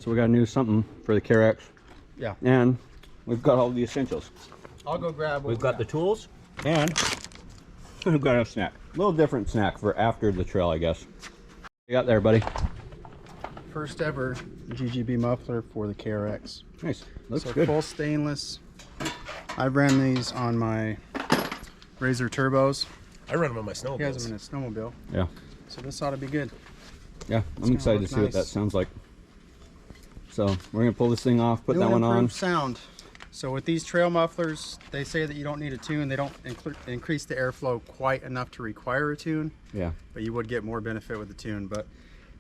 So we got a new something for the KRX. Yeah. And we've got all the essentials. I'll go grab what we've got the tools and we've got a snack. A little different snack for after the trail, I guess. What you got there, buddy? First ever GGB muffler for the KRX. Nice. Looks so good. Full stainless. I ran these on my Razor Turbos. I run them on my snowmobile. He has them in his snowmobile. Yeah. So this ought to be good. Yeah, I'm excited to see what that sounds like. So we're gonna pull this thing off, put that one on. Sound. So with these trail mufflers, they say that you don't need a tune. They don't increase the airflow quite enough to require a tune. Yeah. But you would get more benefit with the tune. But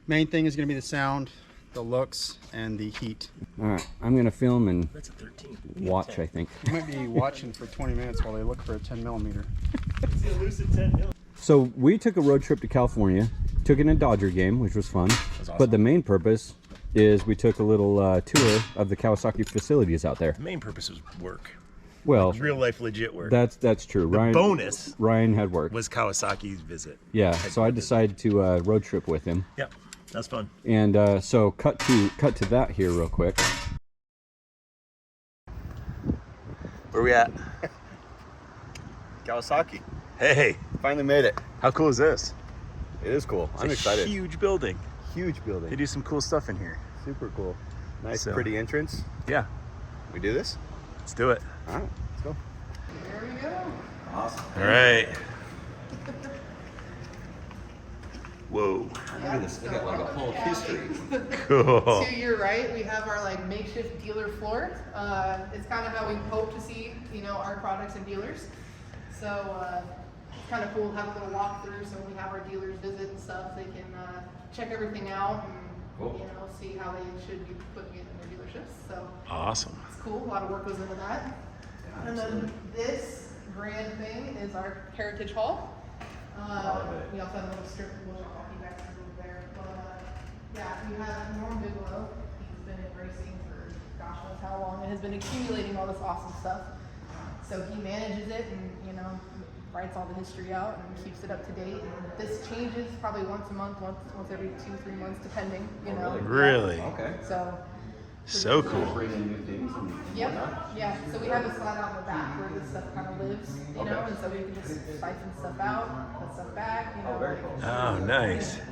main thing is gonna be the sound, the looks, and the heat. All right, I'm gonna film and That's a 13. watch, I think. You might be watching for 20 minutes while they look for a 10mm. It's a lucid 10 mil. So we took a road trip to California, took in a Dodger game, which was fun. That's awesome. But the main purpose is we took a little tour of the Kawasaki facilities out there. The main purpose was work. Well, Real life legit work. that's true. The bonus Ryan had work. was Kawasaki's visit. Yeah, so I decided to road trip with him. Yep, that's fun. And so cut to that here real quick. Where we at? Kawasaki. Hey, Finally made it. how cool is this? It is cool. It's I'm a excited. Huge building. Huge building. They do some cool stuff in here. Super cool. Nice, So- pretty entrance. Yeah, We do this? let's do it. All right, let's go. There we go. Awesome. All right. Whoa, Look at this, they got like a whole history. cool. To your right, we have our like makeshift dealer floor. It's kind of how we hope to see, our products and dealers. So it's kind of cool to have a little walkthrough. So when we have our dealers visit and stuff, they can check everything out and see how they should be putting it in their dealerships. So Awesome. it's cool. A lot of work goes into that. And then this grand thing is our Heritage Hall. We also have a little strip we'll walk you back through there. But yeah, we have Norm Bigelow. He's been in racing for gosh knows how long and has been accumulating all this awesome stuff. So he manages it and writes all the history out and keeps it up to date. And this changes probably once a month, once every 2-3 months, depending. Really? Okay. So cool. Bring in new things. Yep. Yeah. So we have a slide out in the back where this stuff kind of lives, and so we can just siphon stuff out, put stuff back, Very cool. Oh, nice. So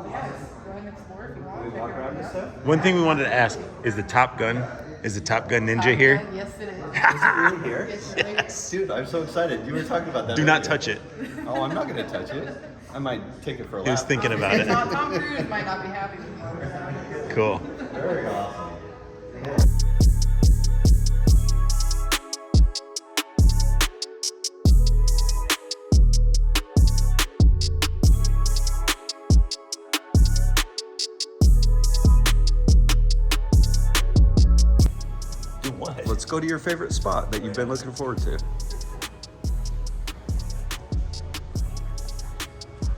yeah, just go ahead and explore if you want. We check walk around everything this out. stuff? One thing we wanted to ask is the Top Gun Ninja here? Yes, it is. Is it really here? Yes. Dude, I'm so excited. You were talking about that. Do not earlier. touch it. Oh, I'm not going to touch it. I might take it for a lap. He was thinking about it. Tom Cruise might not be happy with you over that. Cool. Very awesome. Do what? Let's go to your favorite spot that you've been looking forward to.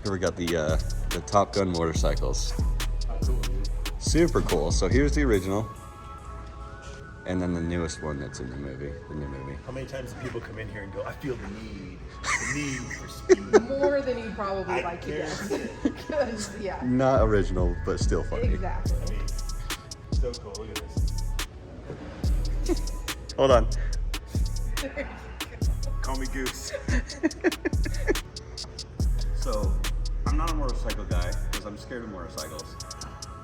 Here we got the Top Gun motorcycles. Super cool. So here's the original, and then the newest one that's in the movie, the new movie. How many times do people come in here and go, I feel the need for speed? More than you probably like to guess. 'Cause, yeah, Not original, but still funny. exactly. I mean, so cool. Look at this. Hold on. Call me Goose. So, I'm not a motorcycle guy because I'm scared of motorcycles.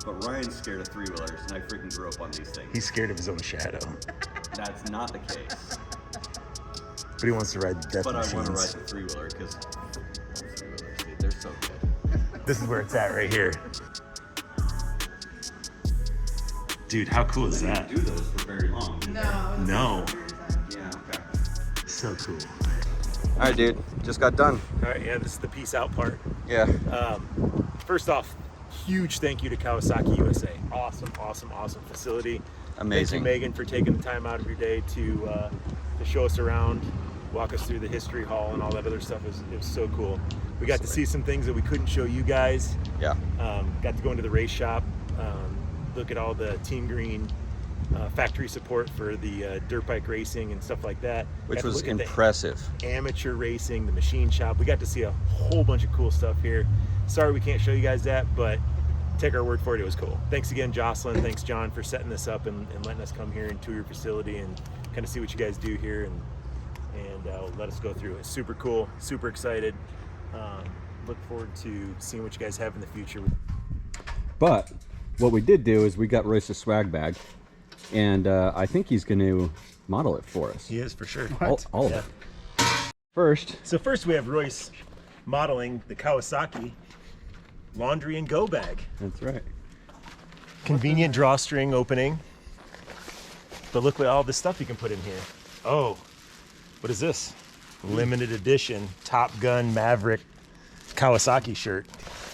But Ryan's scared of three-wheelers, and I freaking grew up on these things. He's scared of his own shadow. That's not the case. But he wants to ride the death But I want to ride machines. the three-wheeler because three-wheelers, dude, they're so good. This is where it's at right here. Dude, how cool is that? Do those for very long. No. No. Yeah, okay. So cool. All right, dude. Just got done. All right, yeah, this is the peace out part. Yeah. First off, huge thank you to Kawasaki USA. Awesome facility. Amazing. Thank you, Megan, for taking the time out of your day to show us around, walk us through the history hall and all that other stuff. It was so cool. We got to see some things that we couldn't show you guys. Yeah. Got to go into the race shop, look at all the Team Green factory support for the dirt bike racing and stuff like that. Which Got to was look at the impressive. amateur racing, the machine shop. We got to see a whole bunch of cool stuff here. Sorry we can't show you guys that, but take our word for it, it was cool. Thanks again, Jocelyn. Thanks, John, for setting this up and letting us come here and tour your facility and kind of see what you guys do here and let us go through it. Super cool, super excited. Look forward to seeing what you guys have in the future. But what we did do is we got Royce a swag bag, and I think he's going to model it for us. He is, for sure. All of it. First. So first we have Royce modeling the Kawasaki laundry and go bag. That's right. Convenient drawstring opening. But look at all the stuff you can put in here. Oh, what is this? Limited edition Top Gun Maverick Kawasaki shirt.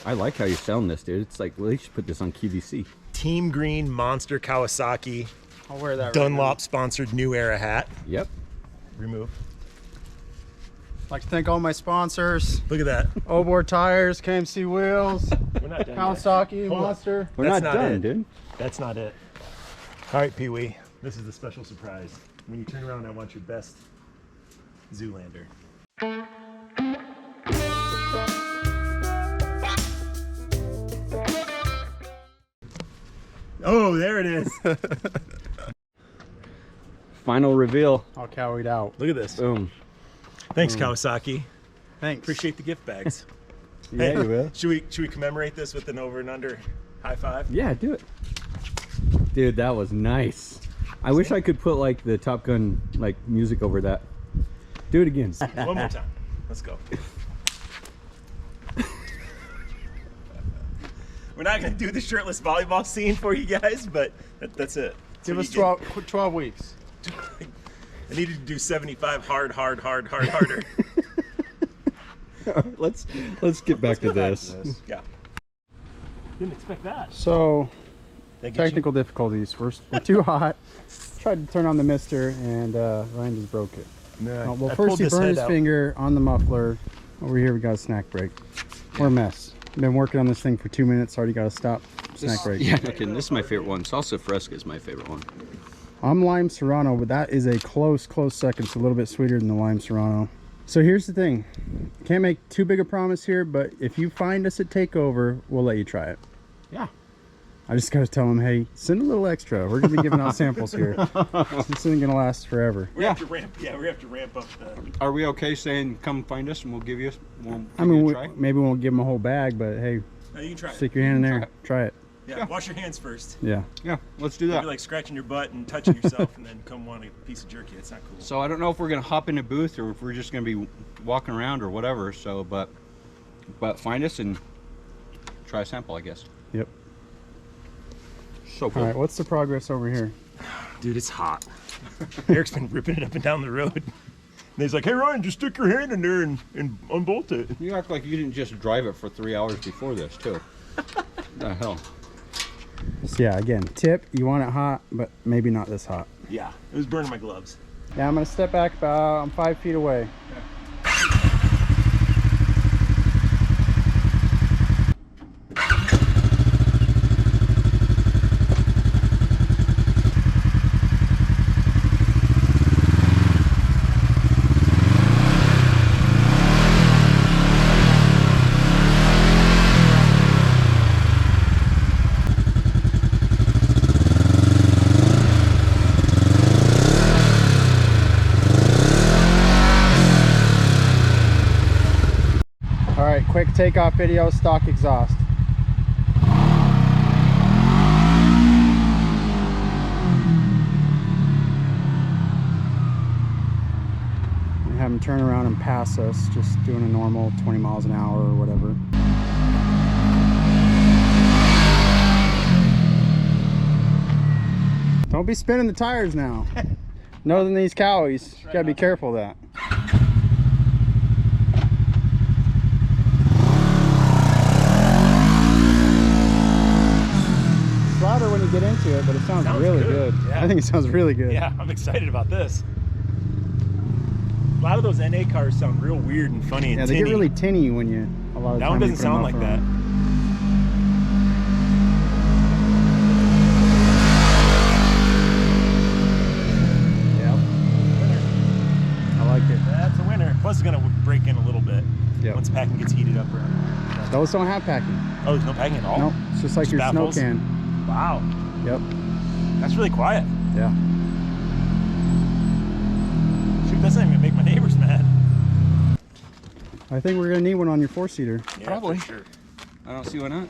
I like how you sound this, dude. It's like, well, they should put this on QVC. Team green monster Kawasaki. I'll wear that. Dunlop sponsored New Era hat. Yep. Remove. I'd like to thank all my sponsors. Look at that. Obor Tires, KMC Wheels, We're not done yet. Kawasaki, Hold on. Monster. We're That's not not done, it. dude. That's not it. All right, Pee-wee. This is the special surprise. When you turn around, I want your best Zoolander. Oh, there it is. Final reveal. All cowied out. Look at this. Boom. Thanks, Kawasaki. Thanks. Appreciate the gift bags. Yeah, you will. Should we commemorate this with an over and under high five? Yeah, do it. Dude, that was nice. I wish I could put like the Top Gun like music over that. Do it again. One more time. Let's go. We're not going to do the shirtless volleyball scene for you guys, but that's it. That's Give what us you get. 12 weeks. I needed to do 75 harder. let's get back to this. Yeah. Didn't expect that. So, That gets technical difficulties. We're too hot. Tried to turn on the mister and Ryan just broke it. you- No, Well, I first pulled he this burned head his out. finger on the muffler. Over here we got a snack break. We're a mess. Been working on this thing for 2 minutes. Already got to stop. Snack break. Yeah, okay, this is my favorite one. Salsa Fresca is my favorite one. I'm Lime Serrano, but that is a close second. It's a little bit sweeter than the Lime Serrano. So here's the thing. Can't make too big a promise here, but if you find us at Takeover, we'll let you try it. Yeah. I just got to tell them, hey, send a little extra. We're going to be giving out samples here. This isn't going to last forever. We have to ramp. Yeah, we have to ramp up the. Are we okay saying come find us and we'll give you I mean, maybe we won't give them a whole bag, but hey, No, you can try stick it. your hand in there. Try it. Yeah, wash your hands first. Yeah. Yeah, let's do You're that. like scratching your butt and touching yourself, and then come want a piece of jerky. It's not cool. So I don't know if we're gonna hop in a booth or if we're just gonna be walking around or whatever. So, but find us and try a sample, I guess. Yep. So cool. All right, what's the progress over here? Dude, it's hot. Eric's been ripping it up and down the road. And he's like, hey, Ryan, just stick your hand in there and unbolt it. You act like you didn't just drive it for 3 hours before this, too. The hell? So yeah, again, tip, you want it hot, but maybe not this hot. Yeah, it was burning my gloves. Yeah, I'm going to step back about, I'm 5 feet away. Alright, quick takeoff video, stock exhaust. We have him turn around and pass us, just doing a normal 20 miles an hour or whatever. Don't be spinning the tires now. No than these cowies. Gotta be careful of that. Louder when you get into it, but it sounds really good. Yeah. I think it sounds really good. Yeah, I'm excited about this. A lot of those NA cars sound real weird and funny and Yeah, they tinny. get really tinny when you. A lot of That one time you doesn't put a sound like muffler that. on. I like it. That's a winner. Plus, it's gonna break in a little bit Yep. once packing gets heated up around. Those don't have packing. Oh, there's no packing at all? Nope, it's just like Just your baffles? snow can. Wow. Yep. That's really quiet. Yeah. Shoot, that's not even gonna make my neighbors mad. I think we're gonna need one on your 4-seater. Yeah, Probably. for sure. I don't see why not.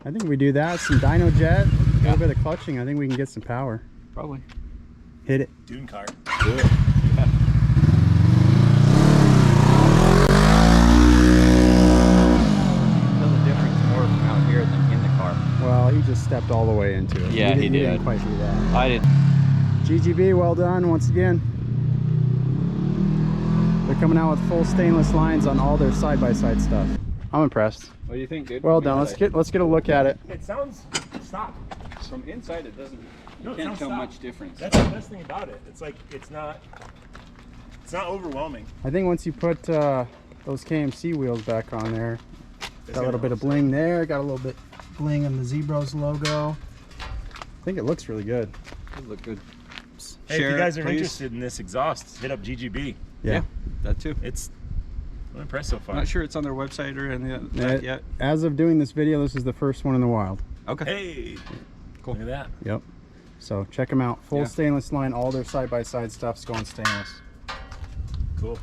I think we do that, some dyno jet, a Yeah. little bit of clutching. I think we can get some power. Probably. Hit it. Dune car. Do it. Yeah. Feel the difference more from out here than in the car. Well, he just stepped all the way into it. Yeah, he didn't did. quite do that. I didn't. GGB, well done once again. They're coming out with full stainless lines on all their side-by-side stuff. I'm impressed. What do you think, dude? Well done. Let's get a look at it. It sounds, stop. From inside. It doesn't. No, You it can't sounds tell stop. much difference. That's the best thing about it. It's like, it's not overwhelming. I think once you put those KMC wheels back on there, got a little bit of bling there, got a little bit bling on the Zebros logo. I think it looks really good. It look good. Hey, Share if you guys it, are please. interested in this exhaust, hit up GGB. Yeah, that too. I'm impressed so far. Not sure it's on their website or anything like that yet. As of doing this video, this is the first one in the wild. Okay. Hey, Cool. look at that. Yep. So check them out. Full Yeah. stainless line. All their side-by-side stuff's going stainless. Cool.